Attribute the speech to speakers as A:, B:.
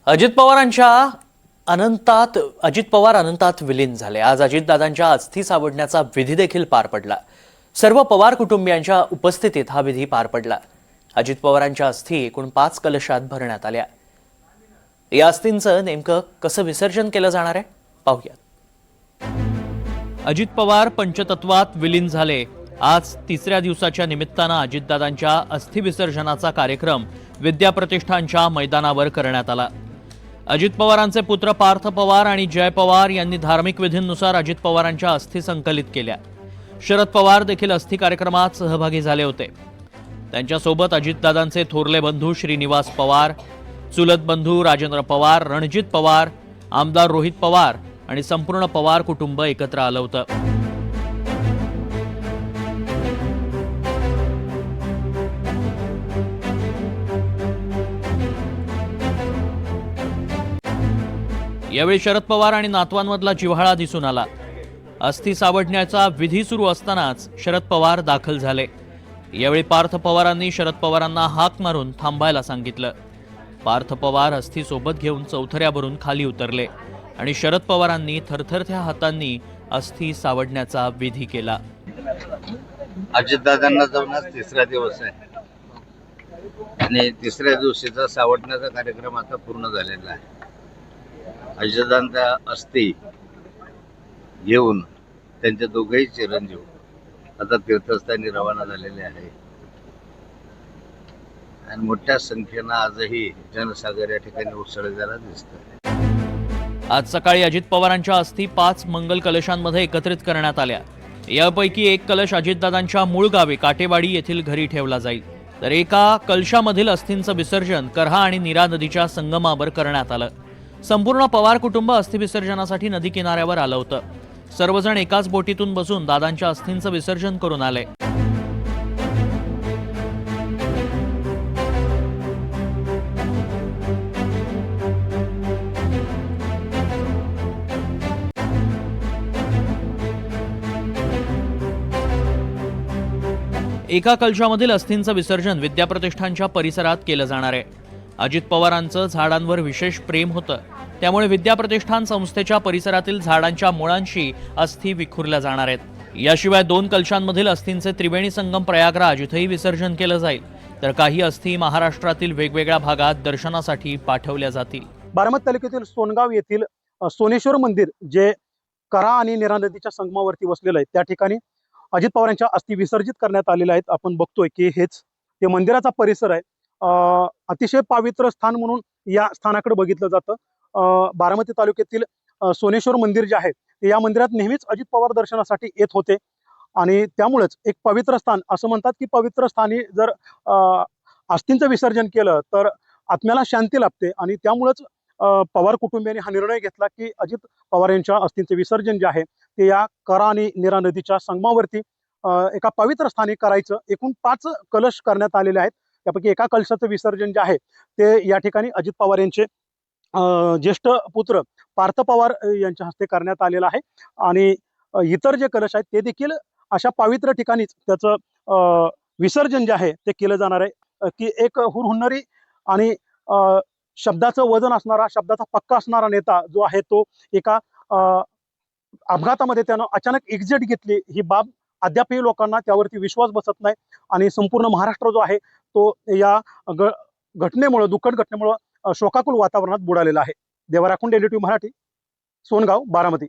A: अजित पवार अनंतात विलीन झाले। आज अजितदादांच्या अस्थी सावडण्याचा विधी देखील पार पडला। सर्व पवार कुटुंबियांच्या उपस्थितीत हा विधी पार पडला। अजित पवारांच्या अस्थी एकूण 5 कलशात भरण्यात आल्या। या अस्थींचं नेमकं कसं विसर्जन केलं जाणार आहे पाहूया। अजित पवार पंचतत्वात विलीन झाले। आज तिसऱ्या दिवसाच्या निमित्तानं अजितदादांच्या अस्थि विसर्जनाचा कार्यक्रम विद्याप्रतिष्ठानच्या मैदानावर करण्यात आला। अजित पवारांचे पुत्र पार्थ पवार आणि जय पवार यांनी धार्मिक विधींनुसार अजित पवारांच्या अस्थी संकलित केल्या। शरद पवार देखील अस्थि कार्यक्रमात सहभागी झाले होते। त्यांच्यासोबत अजितदादांचे थोरले बंधू श्रीनिवास पवार, चुलत बंधू राजेंद्र पवार, रणजित पवार, आमदार रोहित पवार आणि संपूर्ण पवार कुटुंब एकत्र आलं होतं। यावेळी शरद पवार आणि नातवांमधला जिव्हाळा दिसून आला। अस्थि सावडण्याचा विधी सुरू असतानाच शरद पवार दाखल झाले। यावेळी पार्थ पवारांनी शरद पवारांना हाक मारून थांबायला सांगितलं। पार्थ पवार अस्थि सोबत घेऊन चौथऱ्यावरून खाली उतरले आणि शरद पवारांनी थरथरत्या हातांनी अस्थि सावडण्याचा विधी केला।
B: अजितदादांना जाऊन आज तिसरा दिवस आहे आणि तिसऱ्या दिवशीचा सावडण्याचा कार्यक्रम आता पूर्ण झालेला आहे। अजितदादांचा अस्थी घेऊन त्यांचे दोघेही चिरंजीव आता तीर्थस्थानी रवाना झालेले आहे आणि मोठ्या संख्येनं आजही जनसागर या ठिकाणी उसळलेला दिसतोय।
A: आज सकाळी अजित पवारांच्या अस्थी 5 मंगल कलशांमध्ये एकत्रित करण्यात आल्या। यापैकी एक कलश अजितदादांच्या मूळ गावी काटेवाडी येथील घरी ठेवला जाईल, तर एका कलशामधील अस्थींचं विसर्जन करहा आणि नीरा नदीच्या संगमावर करण्यात आलं। संपूर्ण पवार कुटुंब अस्थि विसर्जनासाठी नदी किनाऱ्यावर आलं होतं। सर्वजण एकाच बोटीतून बसून दादांच्या अस्थींचं विसर्जन करून आले। एका कलशामधील अस्थींचं विसर्जन विद्याप्रतिष्ठानच्या परिसरात केलं जाणार आहे। अजित पवारांचं झाडांवर विशेष प्रेम होतं, त्यामुळे विद्याप्रतिष्ठान संस्थेच्या परिसरातील झाडांच्या मुळांशी अस्थी विखुरल्या जाणार आहेत। याशिवाय 2 कलशांमधील अस्थींचे त्रिवेणी संगम प्रयागराज इथेही विसर्जन केलं जाईल, तर काही अस्थी महाराष्ट्रातील वेगवेगळ्या भागात दर्शनासाठी पाठवल्या जातील।
C: बारामती तालुक्यातील सोनगाव येथील सोनेश्वर मंदिर जे करा आणि नीरा नदीच्या संगमावरती वसलेलं आहे, त्या ठिकाणी अजित पवारांच्या अस्थी विसर्जित करण्यात आलेल्या आहेत। आपण बघतोय की हेच ते मंदिराचा परिसर आहे। अतिशय पवित्र स्थान म्हणून या स्थानाकडे बघितलं जातं। बारामती तालुक्यातील सोनेश्वर मंदिर जे आहे ते या मंदिरात नेहमीच अजित पवार दर्शनासाठी येत होते आणि त्यामुळेच एक पवित्र स्थान असं म्हणतात की पवित्र स्थानी जर अस्थींचं विसर्जन केलं तर आत्म्याला शांती लाभते आणि त्यामुळेच पवार कुटुंबियांनी हा निर्णय घेतला की अजित पवार यांच्या अस्थींचे विसर्जन जे आहे ते या करा आणि नीरा नदीच्या संगमावरती एका पवित्र स्थानी करायचं। एकूण 5 कलश करण्यात आलेले आहेत। त्यापैकी एका कलशाचं विसर्जन जे आहे ते या ठिकाणी अजित पवार यांचे ज्येष्ठ पुत्र पार्थ पवार यांच्या हस्ते करण्यात आलेलं आहे आणि इतर जे कलश आहेत ते देखील अशा पवित्र ठिकाणीच त्याचं विसर्जन जे आहे ते केलं जाणार आहे। की एक हुरहुन्नरी आणि शब्दाचं वजन असणारा, शब्दाचा पक्का असणारा नेता जो आहे तो एका अपघातामध्ये त्यानं अचानक एक्झिट घेतली, ही बाब अद्यापही लोकांना त्यावरती विश्वास बसत नाही आणि संपूर्ण महाराष्ट्र जो आहे तो या घटनेमुळे, दुःखद घटनेमुळे शोकाकुल वातावरणात बुडालेला आहे। देवा राखून, डेली टीव्ही मराठी, सोनगाव, बारामती।